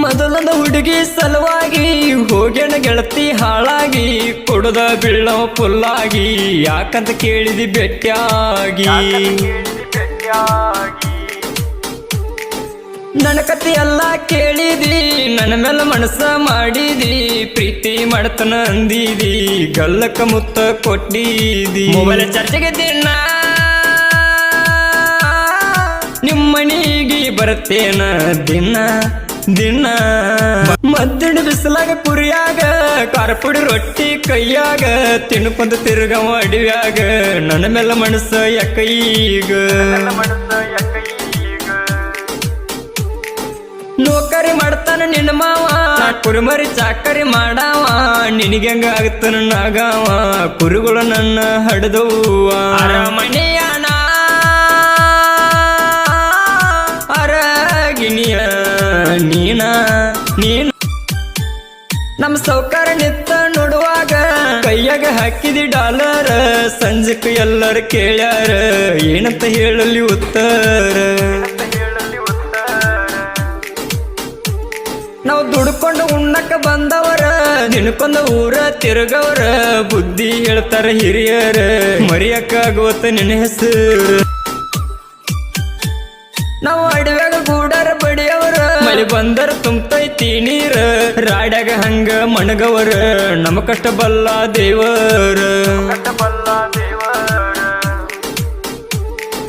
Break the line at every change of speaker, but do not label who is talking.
ಮೊದಲದ ಹುಡುಗಿ ಸಲುವಾಗಿ ಹೋಗ್ಯಾನ ಗೆಳತಿ ಹಾಳಾಗಿ ಕುಡದ ಬೀಳವ ಪುಲ್ಲಾಗಿ ಯಾಕಂತ ಕೇಳಿದಿ ಬೆಟ್ಟಾಗಿ ನನ್ನ ಕತೆ ಎಲ್ಲ ಕೇಳಿದಿ ನನ್ನ ಮೇಲೆ ಮನಸ್ಸ ಮಾಡಿದಿ ಪ್ರೀತಿ ಮಾಡ್ತನ ಅಂದಿದಿ ಗಲ್ಲಕ್ಕ ಮುತ್ತ ಕೊಟ್ಟಿದಿ ಮೊಬೈಲ್ ಚರ್ಚೆಗೆ ದಿನ ನಿಮ್ಮನಿಗೆ ಬರ್ತೇನ ದಿನ ದಿನ ಮದ್ದಣ ಬಿಸಲಾಗ ಕುರಿಯಾಗ ಕಾರ್ಪುಡಿ ರೊಟ್ಟಿ ಕೈಯಾಗ ತಿನ್ಕೊಂತ ತಿರುಗವ ಅಡಿವ್ಯಾಗ ನನ್ನ ಮೇಲೆ ಮನಸ್ಸ ಯಾಕ ಈಗ ನೌಕರಿ ಮಾಡ್ತಾನ ನಿನ್ನ ಮಾವ ಕುರಿಮರಿ ಚಾಕರಿ ಮಾಡಾವ ನಿನಗೆಂಗ ಆಗ್ತಾನ ನಾಗಾವ ಕುರಿಗಳು ನನ್ನ ಹಡದವ್ವ ಅರಮನೆಯನ ಅರಗಿನಿಯ ನೀನು ನಮ್ಮ ಸೌಕಾರ ನಿತ್ತ ನೋಡುವಾಗ ಕೈಯಾಗ ಹಾಕಿದಿ ಡಾಲರ್ ಸಂಜೆಕ್ ಎಲ್ಲರ ಕೇಳ್ಯಾರ ಏನಂತ ಹೇಳಲಿ ಉತ್ತರ ನಾವು ದುಡ್ಕೊಂಡು ಉಣ್ಣಕ್ಕ ಬಂದವರ ದಿನಕ್ಕೊಂದ ಊರ ತಿರುಗವರ ಬುದ್ಧಿ ಹೇಳ್ತಾರ ಹಿರಿಯರ ಮರಿಯಕ್ಕಾಗೋತ ನಿನ್ನ ಹೆಸರು ನಾವು ಅಡವ್ಯಾಗ ಗೂಡರ ಬಡಿಯವರ ಮಳಿ ಬಂದರ ತುಂಬತೈತಿ ನೀರ ರಾಡ್ಯಾಗ ಹಂಗ ಮಣಗವರ ನಮ್ಮ ಕಷ್ಟ ಬಲ್ಲ ದೇವರ